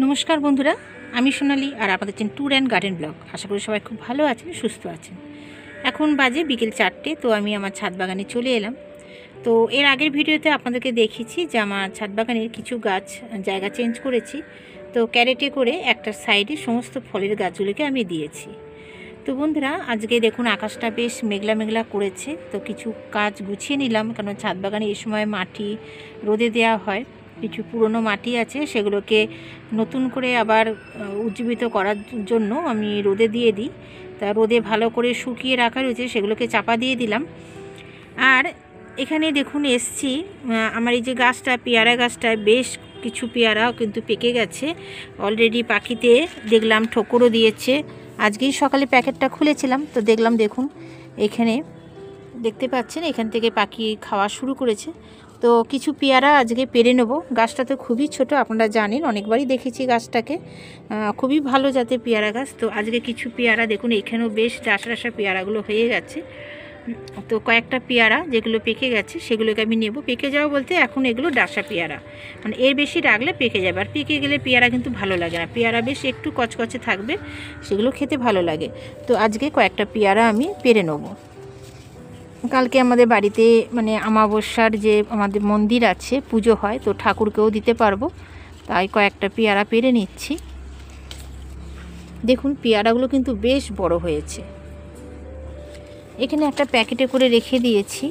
নমস্কার বন্ধুরা, আমি সোনালি আর আপনাদের channel tour and garden blog. আশা করি সবাই খুব ভালো আছেন, সুস্থ আছেন। এখন বাজে বিকেল 4টে। তো আমি আমার ছাদ বাগানে চলে এলাম। তো এর আগের ভিডিওতে আপনাদেরকে দেখিয়েছি যে আমার ছাদ বাগানের কিছু গাছ জায়গা চেঞ্জ করেছি। তো ক্যারেটে করে একটা সাইডে সমস্ত ফলের গাছগুলোকে আমি দিয়েছি। তো বন্ধুরা, আজকে দেখুন আকাশটা বেশ মেঘলা মেঘলা করেছে। তো কিছু কাজ গুছিয়ে নিলাম, কারণ ছাদ বাগানে এই সময় মাটি রোদে দেওয়া হয়। কিছু পুরনো মাটি আছে, সেগুলোকে নতুন করে আবার উজ্জীবিত করার জন্য আমি রোদে দিয়ে দিই। তা রোদে ভালো করে শুকিয়ে রাখা রয়েছে, সেগুলোকে চাপা দিয়ে দিলাম। আর এখানে দেখুন এসছি, আমার এই যে গাছটা, পেয়ারা গাছটায় বেশ কিছু পেয়ারাও কিন্তু পেকে গেছে অলরেডি। পাখিতে দেখলাম ঠোকরও দিয়েছে। আজকেই সকালে প্যাকেটটা খুলেছিলাম, তো দেখলাম, দেখুন এখানে দেখতে পাচ্ছেন, এখান থেকে পাখি খাওয়া শুরু করেছে। তো কিছু পেয়ারা আজকে পেরে নেব। গাছটা তো খুবই ছোট, আপনারা জানেন, অনেকবারই দেখেছি গাছটাকে। খুবই ভালো জাতের পেয়ারা গাছ। তো আজকে কিছু পেয়ারা দেখুন, এখানেও বেশ ডাসা ডাসা পেয়ারাগুলো হয়ে গেছে। তো কয়েকটা পেয়ারা যেগুলো পেকে গেছে সেগুলোকে আমি নেব। পেকে যাওয়া বলতে এখন এগুলো ডাসা পেয়ারা, মানে এর বেশি রাখলে পেকে যাবে। আর পেকে গেলে পেয়ারা কিন্তু ভালো লাগে না, পেয়ারা বেশ একটু কচকচে থাকবে, সেগুলো খেতে ভালো লাগে। তো আজকে কয়েকটা পেয়ারা আমি পেরে নেব। কালকে আমাদের বাড়িতে মানে অমাবস্যার যে আমাদের মন্দির আছে, পুজো হয়, তো ঠাকুরকেও দিতে পারবো, তাই কয়েকটা পেয়ারা পেরে নিচ্ছি। দেখুন পেয়ারাগুলো কিন্তু বেশ বড় হয়েছে। এখানে একটা প্যাকেটে করে রেখে দিয়েছি।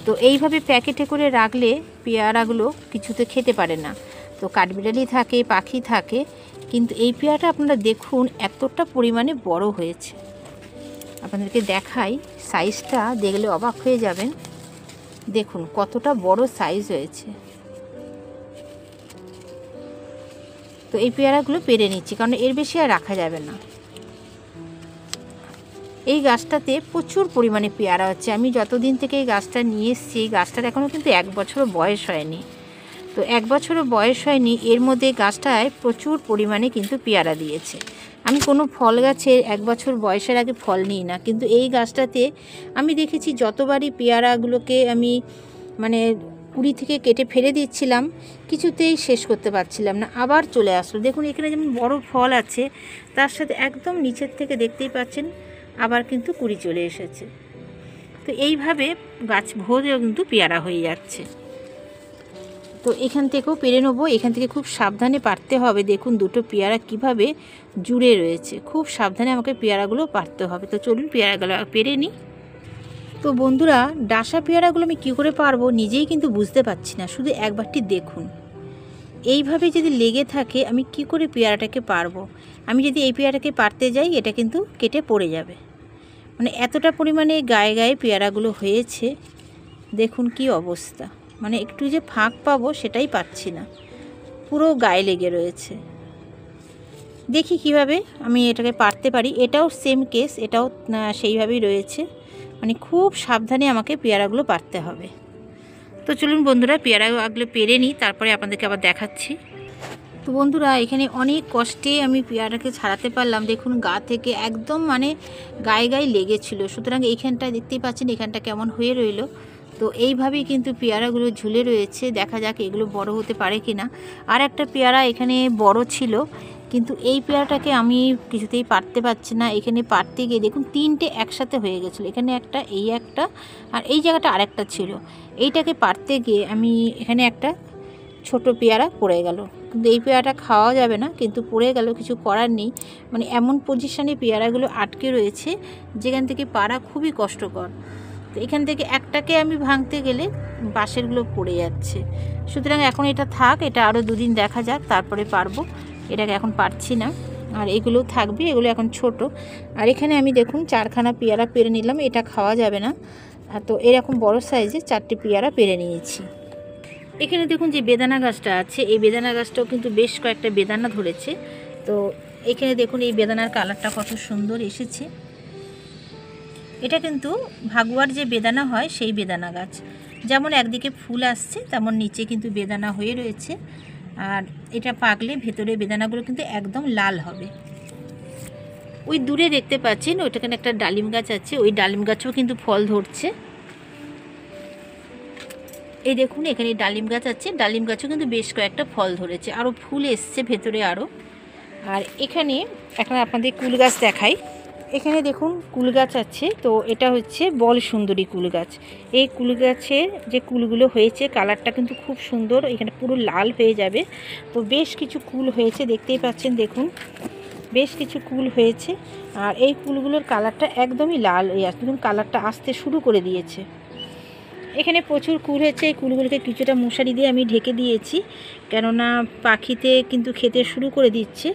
তো এইভাবে প্যাকেটে করে রাখলে পেয়ারাগুলো কিছুতে খেতে পারে না। তো কাঠবিড়ালি থাকে, পাখি থাকে, কিন্তু এই পেয়ারাটা আপনারা দেখুন এতটা পরিমাণে বড় হয়েছে। আপনাদেরকে দেখাই, সাইজটা দেখলে অবাক হয়ে যাবেন। দেখুন কতটা বড় সাইজ হয়েছে। তো এই পেয়ারাগুলো পেরে নিচ্ছি, কারণ এর বেশি আর রাখা যাবে না। এই গাছটাতে প্রচুর পরিমাণে পেয়ারা হচ্ছে। আমি যতদিন থেকে এই গাছটা নিয়ে এসেছি, এই গাছটার এখনও কিন্তু 1 বছরও বয়স হয়নি। তো 1 বছরও বয়স হয়নি, এর মধ্যে গাছটায় প্রচুর পরিমাণে কিন্তু পেয়ারা দিয়েছে। আমি কোনো ফল গাছের 1 বছর বয়সের আগে ফল নিই না, কিন্তু এই গাছটাতে আমি দেখেছি যতবারই পেয়ারাগুলোকে আমি মানে কুড়ি থেকে কেটে ফেলে দিচ্ছিলাম, কিছুতেই শেষ করতে পারছিলাম না, আবার চলে আসলো। দেখুন এখানে যেমন বড় ফল আছে, তার সাথে একদম নিচের থেকে দেখতেই পাচ্ছেন আবার কিন্তু কুড়ি চলে এসেছে। তো এইভাবে গাছ ভরেও কিন্তু পেয়ারা হয়ে যাচ্ছে। তো এখান থেকেও পেরে নেবো। এখান থেকে খুব সাবধানে পারতে হবে। দেখুন দুটো পেয়ারা কিভাবে জুড়ে রয়েছে, খুব সাবধানে আমাকে পেয়ারাগুলো পারতে হবে। তো চলুন পেয়ারাগুলো পেরে নিই। তো বন্ধুরা, ডাসা পেয়ারাগুলো আমি কী করে পারবো নিজেই কিন্তু বুঝতে পারছি না। শুধু একবারটি দেখুন, এইভাবে যদি লেগে থাকে আমি কি করে পেয়ারাটাকে পারবো। আমি যদি এই পেয়ারাটাকে পারতে যাই, এটা কিন্তু কেটে পড়ে যাবে। মানে এতটা পরিমাণে গায়ে গায়ে পেয়ারাগুলো হয়েছে, দেখুন কি অবস্থা। মানে একটু যে ফাঁক পাবো সেটাই পাচ্ছি না, পুরো গায়ে লেগে রয়েছে। দেখি কিভাবে আমি এটাকে পারতে পারি। এটাও সেম কেস, এটাও সেইভাবেই রয়েছে। মানে খুব সাবধানে আমাকে পেয়ারাগুলো পারতে হবে। তো চলুন বন্ধুরা, পেয়ারাগুলো পেরে নিই, তারপরে আপনাদেরকে আবার দেখাচ্ছি। তো বন্ধুরা, এখানে অনেক কষ্টে আমি পেয়ারাটাকে ছাড়াতে পারলাম। দেখুন গা থেকে একদম মানে গায়ে গায়ে লেগেছিল, সুতরাং এইখানটা দেখতেই পাচ্ছেন এখানটা কেমন হয়ে রইল। তো এইভাবেই কিন্তু পেয়ারাগুলো ঝুলে রয়েছে। দেখা যাক এগুলো বড় হতে পারে কি না। আর একটা পেয়ারা এখানে বড় ছিল, কিন্তু এই পেয়ারাটাকে আমি কিছুতেই পারতে পারছি না। এখানে পারতে গিয়ে দেখুন 3টে একসাথে হয়ে গেছিলো। এখানে একটা, এই একটা, আর এই জায়গাটা আরেকটা ছিল। এইটাকে পারতে গিয়ে আমি এখানে একটা ছোট পেয়ারা পড়ে গেল। কিন্তু এই পেয়ারাটা খাওয়া যাবে না, কিন্তু পড়ে গেল, কিছু করার নেই। মানে এমন পজিশানে পেয়ারাগুলো আটকে রয়েছে যেখান থেকে পারা খুবই কষ্টকর। তো এখান থেকে একটাকে আমি ভাঙতে গেলে বাঁশেরগুলো পড়ে যাচ্ছে। সুতরাং এখন এটা থাক, এটা আরও 2 দিন দেখা যাক, তারপরে পারবো। এটাকে এখন পারছি না, আর এগুলো থাকবে, এগুলো এখন ছোট। আর এখানে আমি দেখুন 4খানা পেয়ারা পেরে নিলাম। এটা খাওয়া যাবে না, তো এরকম বড় সাইজে 4টে পেয়ারা পেরে নিয়েছি। এখানে দেখুন যে বেদানা গাছটা আছে, এই বেদানা গাছটাও কিন্তু বেশ কয়েকটা বেদানা ধরেছে। তো এখানে দেখুন এই বেদানার কালারটা কত সুন্দর এসেছে। এটা কিন্তু ভাগুয়ার যে বেদানা হয় সেই বেদানা গাছ। যেমন একদিকে ফুল আসছে, তেমন নিচে কিন্তু বেদানা হয়ে রয়েছে। আর এটা পাকলে ভেতরে বেদানাগুলো কিন্তু একদম লাল হবে। ওই দূরে দেখতে পাচ্ছেন ওইটাখানে একটা ডালিম গাছ আছে, ওই ডালিম গাছেও কিন্তু ফল ধরছে। এই দেখুন এখানে ডালিম গাছ আছে, ডালিম গাছও কিন্তু বেশ কয়েকটা ফল ধরেছে, আরও ফুল এসছে ভেতরে আরও। আর এখানে এখন আপনাদের কুল গাছ দেখাই। এখানে দেখুন কুল গাছ আছে, তো এটা হচ্ছে বল সুন্দরী কুল গাছ। এই কুল গাছের যে কুলগুলো হয়েছে কালারটা কিন্তু খুব সুন্দর, এখানে পুরো লাল হয়ে যাবে। তো বেশ কিছু কুল হয়েছে, দেখতেই পাচ্ছেন, দেখুন বেশ কিছু কুল হয়েছে। আর এই কুলগুলোর কালারটা একদমই লাল হয়ে আসছে, দেখুন কালারটা আসতে শুরু করে দিয়েছে। এখানে প্রচুর কুল হয়েছে, এই কুলগুলোকে কিছুটা মশারি দিয়ে আমি ঢেকে দিয়েছি, কেননা পাখিতে কিন্তু খেতে শুরু করে দিচ্ছে।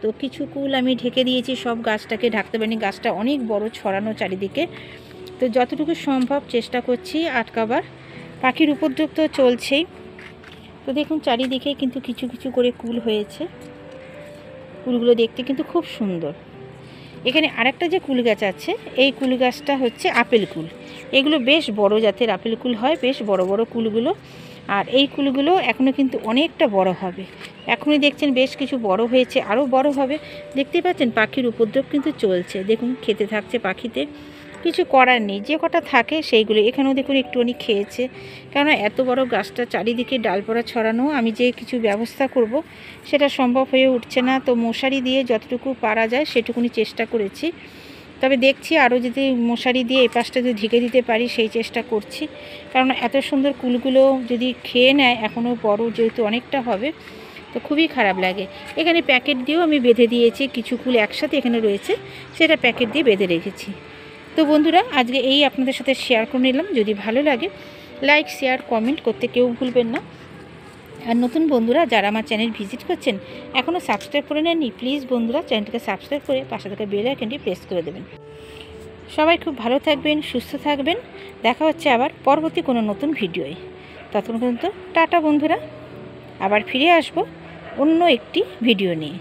তো কিছু কুল আমি ঢেকে দিয়েছি, সব গাছটাকে ঢাকতে পারিনি, গাছটা অনেক বড় ছড়ানো চারিদিকে। তো যতটুকু সম্ভব চেষ্টা করছি আটকাবার। পাখির উপদ্রব তো চলছেই। তো দেখুন চারিদিকে কিন্তু কিছু কিছু করে কুল হয়েছে, কুলগুলো দেখতে কিন্তু খুব সুন্দর। এখানে আরেকটা যে কুল গাছ আছে, এই কুল গাছটা হচ্ছে আপেল কুল। এগুলো বেশ বড় জাতের আপেল কুল হয়, বেশ বড় বড় কুলগুলো। আর এই কুলগুলো এখনও কিন্তু অনেকটা বড় হবে, এখনই দেখছেন বেশ কিছু বড় হয়েছে, আরও বড় হবে। দেখতেই পাচ্ছেন পাখির উপদ্রব কিন্তু চলছে, দেখুন খেতে থাকছে পাখিতে, কিছু করার নেই, যে কটা থাকে সেইগুলো। এখানেও দেখুন একটুখানি খেয়েছে, কেননা এত বড় গাছটা চারিদিকে ডালপালা ছড়ানো, আমি যে কিছু ব্যবস্থা করব সেটা সম্ভব হয়ে উঠছে না। তো মশারি দিয়ে যতটুকু পারা যায় সেটুকুনি চেষ্টা করেছি, তবে দেখছি আরও যদি মশারি দিয়ে এই পাশটা যদি ঢেকে দিতে পারি সেই চেষ্টা করছি, কারণ এত সুন্দর কুলগুলো যদি খেয়ে নেয়, এখনও বড় যেহেতু অনেকটা হবে, তো খুবই খারাপ লাগে। এখানে প্যাকেট দিয়েও আমি বেঁধে দিয়েছি, কিছু কুল একসাথে এখানে রয়েছে, সেটা প্যাকেট দিয়ে বেঁধে রেখেছি। তো বন্ধুরা আজকে এই আপনাদের সাথে শেয়ার করে নিলাম, যদি ভালো লাগে লাইক শেয়ার কমেন্ট করতে কেউ ভুলবেন না। আর নতুন বন্ধুরা যারা আমার চ্যানেল ভিজিট করছেন এখনও সাবস্ক্রাইব করে নেননি, প্লিজ বন্ধুরা চ্যানেলটাকে সাবস্ক্রাইব করে পাশে থাকা বেল আইকনটি প্রেস করে দেবেন। সবাই খুব ভালো থাকবেন, সুস্থ থাকবেন, দেখা হচ্ছে আবার পরবর্তী কোনো নতুন ভিডিওয়। ততক্ষণ পর্যন্ত টাটা বন্ধুরা, আবার ফিরে আসবো অন্য একটি ভিডিও নিয়ে।